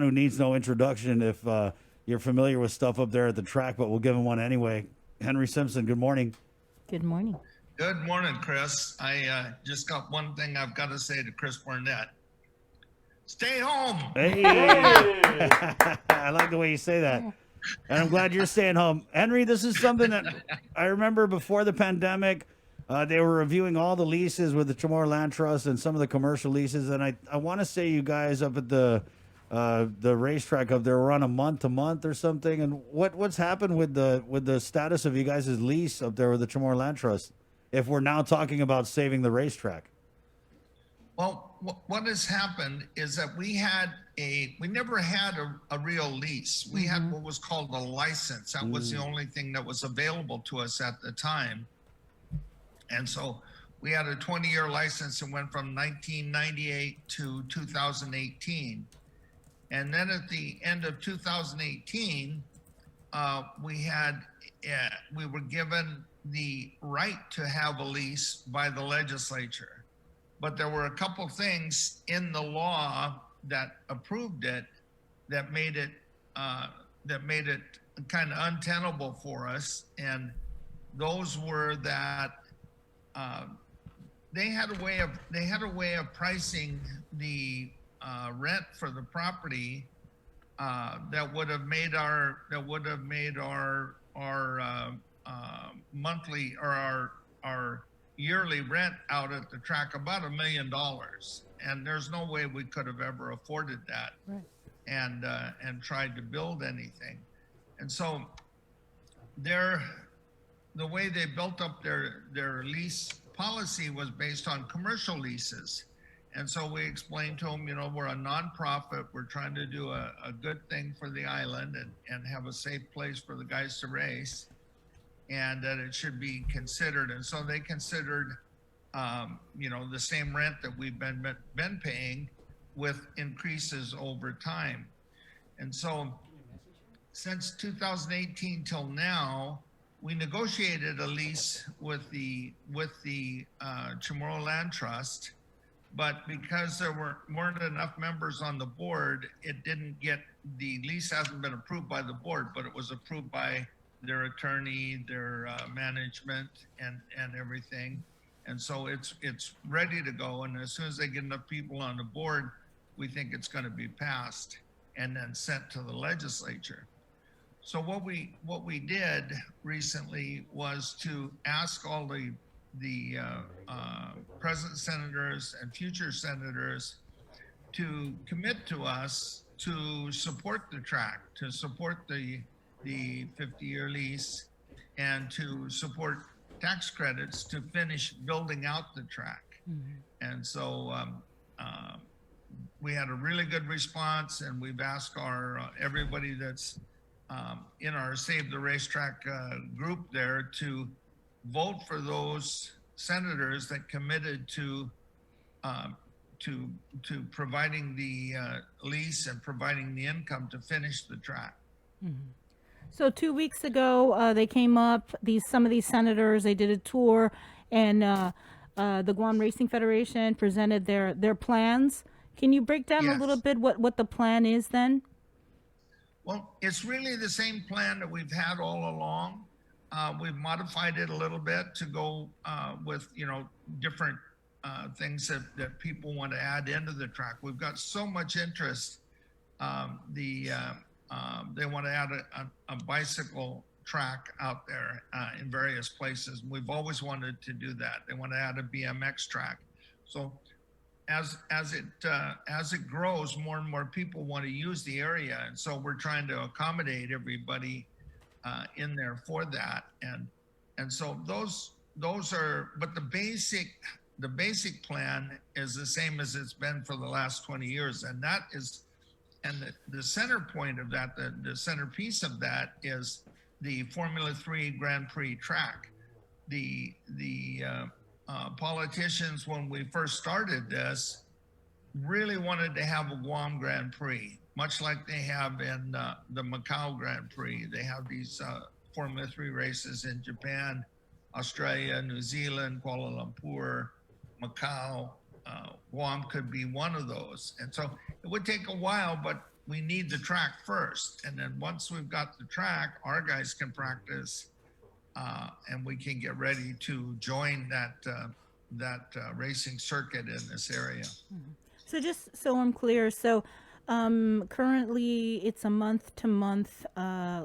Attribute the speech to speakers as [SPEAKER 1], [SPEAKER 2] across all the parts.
[SPEAKER 1] who needs no introduction if you're familiar with stuff up there at the track, but we'll give him one anyway. Henry Simpson, good morning.
[SPEAKER 2] Good morning.
[SPEAKER 3] Good morning, Chris. I just got one thing I've got to say to Chris Burnett. Stay home.
[SPEAKER 1] Hey, I like the way you say that. And I'm glad you're staying home. Henry, this is something that I remember before the pandemic. They were reviewing all the leases with the Chamorro Land Trust and some of the commercial leases. And I want to say you guys up at the racetrack up there were on a month to month or something. And what's happened with the status of you guys' lease up there with the Chamorro Land Trust? If we're now talking about saving the racetrack.
[SPEAKER 3] Well, what has happened is that we never had a real lease. We had what was called a license. That was the only thing that was available to us at the time. And so we had a 20-year license and went from 1998 to 2018. And then at the end of 2018, we were given the right to have a lease by the legislature. But there were a couple things in the law that approved it that made it kind of untenable for us. And those were that they had a way of pricing the rent for the property that would have made our monthly or our yearly rent out at the track about $1 million, and there's no way we could have ever afforded that.
[SPEAKER 2] Right.
[SPEAKER 3] And tried to build anything. And so the way they built up their lease policy was based on commercial leases. And so we explained to them, we're a nonprofit, we're trying to do a good thing for the island and have a safe place for the guys to race, and that it should be considered. And so they considered, the same rent that we've been paying with increases over time. And so since 2018 till now, we negotiated a lease with the Chamorro Land Trust, but because there weren't enough members on the board, the lease hasn't been approved by the board, but it was approved by their attorney, their management, and everything. And so it's ready to go. And as soon as they get enough people on the board, we think it's going to be passed and then sent to the legislature. So what we did recently was to ask all the present senators and future senators to commit to us to support the track, to support the 50-year lease, and to support tax credits to finish building out the track. And so we had a really good response, and we've asked everybody that's in our Save the Racetrack group there to vote for those senators that committed to providing the lease and providing the income to finish the track.
[SPEAKER 2] So 2 weeks ago, they came up. Some of these senators, they did a tour, and the Guam Racing Federation presented their plans. Can you break down a little bit what the plan is then?
[SPEAKER 3] Well, it's really the same plan that we've had all along. We've modified it a little bit to go with different things that people want to add into the track. We've got so much interest. They want to add a bicycle track out there in various places. We've always wanted to do that. They want to add a BMX track. So as it grows, more and more people want to use the area, and so we're trying to accommodate everybody in there for that. And so those are, but the basic plan is the same as it's been for the last 20 years, and that is. And the center point of that, the centerpiece of that is the Formula 3 Grand Prix track. The politicians, when we first started this, really wanted to have a Guam Grand Prix, much like they have in the Macau Grand Prix. They have these Formula 3 races in Japan, Australia, New Zealand, Kuala Lumpur, Macau. Guam could be one of those. And so it would take a while, but we need the track first. And then once we've got the track, our guys can practice, and we can get ready to join that racing circuit in this area.
[SPEAKER 2] So just so I'm clear, so currently it's a month-to-month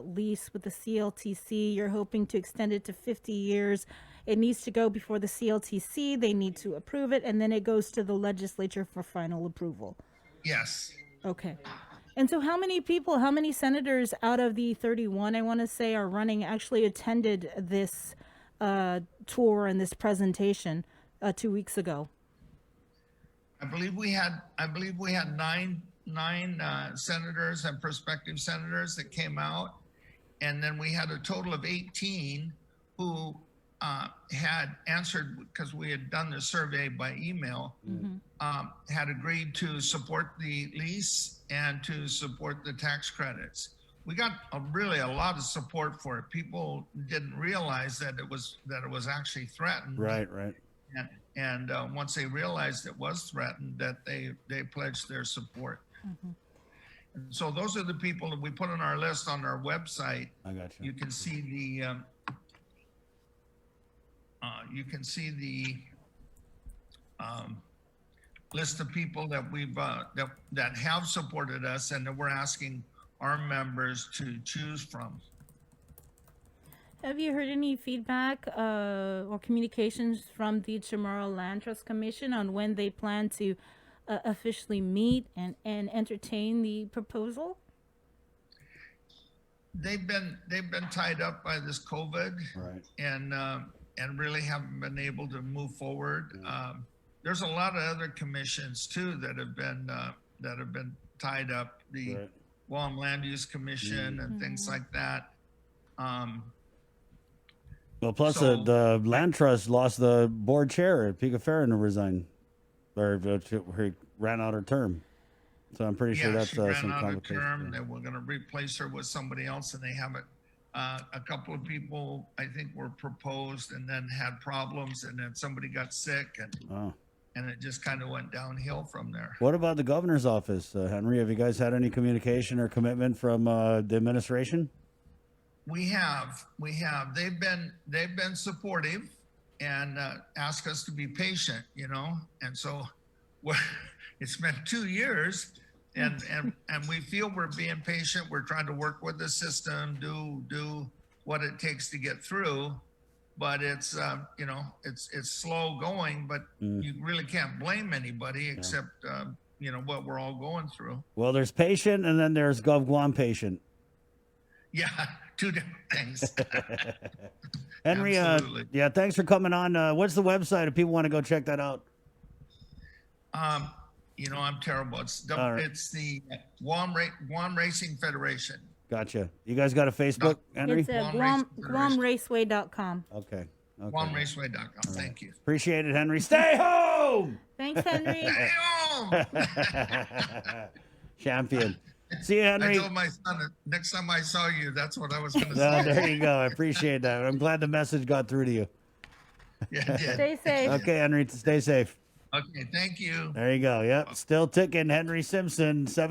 [SPEAKER 2] lease with the CLTC. You're hoping to extend it to 50 years. It needs to go before the CLTC. They need to approve it, and then it goes to the legislature for final approval.
[SPEAKER 3] Yes.
[SPEAKER 2] Okay. And so how many people, how many senators out of the 31, I want to say, are running actually attended this tour and this presentation 2 weeks ago?
[SPEAKER 3] I believe we had nine senators and prospective senators that came out, and then we had a total of 18 who had answered, because we had done the survey by email, had agreed to support the lease and to support the tax credits. We got really a lot of support for it. People didn't realize that it was actually threatened.
[SPEAKER 1] Right.
[SPEAKER 3] And once they realized it was threatened, that they pledged their support. And so those are the people that we put on our list on our website.
[SPEAKER 1] I got you.
[SPEAKER 3] You can see the list of people that we've that have supported us and that we're asking our members to choose from.
[SPEAKER 2] Have you heard any feedback or communications from the Chamorro Land Trust Commission on when they plan to officially meet and entertain the proposal?
[SPEAKER 3] They've been tied up by this COVID,
[SPEAKER 1] Right.
[SPEAKER 3] And really haven't been able to move forward. There's a lot of other commissions too that have been tied up. The
[SPEAKER 1] Right.
[SPEAKER 3] Guam Land Use Commission and things like that.
[SPEAKER 1] Well, plus
[SPEAKER 3] So-
[SPEAKER 1] the land trust lost the board chair. Pika Farron to resign, or he ran out her term. So I'm pretty sure that's
[SPEAKER 3] she ran
[SPEAKER 1] some
[SPEAKER 3] out of
[SPEAKER 1] complications.
[SPEAKER 3] term.
[SPEAKER 1] Yeah.
[SPEAKER 3] They were going to replace her with somebody else, and they haven't. A couple of people, I think, were proposed and then had problems, and then somebody got sick,
[SPEAKER 1] Oh.
[SPEAKER 3] and it just kind of went downhill from there.
[SPEAKER 1] What about the governor's office, Henry? Have you guys had any communication or commitment from the administration?
[SPEAKER 3] We have. They've been supportive and asked us to be patient, and so it's been 2 years. And we feel we're being patient. We're trying to work with the system, do what it takes to get through. But it's it's slow going. But you really can't blame anybody except what we're all going through.
[SPEAKER 1] Well, there's patient, and then there's Gov Guam patient.
[SPEAKER 3] Yeah, two different things.
[SPEAKER 1] Henry,
[SPEAKER 3] Absolutely.
[SPEAKER 1] yeah, thanks for coming on. What's the website if people want to go check that out?
[SPEAKER 3] I'm terrible. It's
[SPEAKER 1] All right.
[SPEAKER 3] it's the Guam Racing Federation.
[SPEAKER 1] Gotcha. You guys got a Facebook, Henry?
[SPEAKER 2] It's
[SPEAKER 3] Guam
[SPEAKER 2] GuamRaceway.com.
[SPEAKER 1] Okay.
[SPEAKER 3] GuamRaceway.com. Thank you.
[SPEAKER 1] Appreciate it, Henry. Stay home!
[SPEAKER 2] Thanks, Henry.
[SPEAKER 3] Stay home.
[SPEAKER 1] Champion. See you,
[SPEAKER 3] I
[SPEAKER 1] Henry.
[SPEAKER 3] told my son that next time I saw you, that's what I was going to
[SPEAKER 1] Well,
[SPEAKER 3] say.
[SPEAKER 1] there you go. I appreciate that. I'm glad the message got through to you.
[SPEAKER 3] Yeah, it did.
[SPEAKER 2] Stay safe.
[SPEAKER 1] Okay, Henry, stay safe.
[SPEAKER 3] Okay, thank you.
[SPEAKER 1] There you go. Yep. Still ticking. Henry Simpson,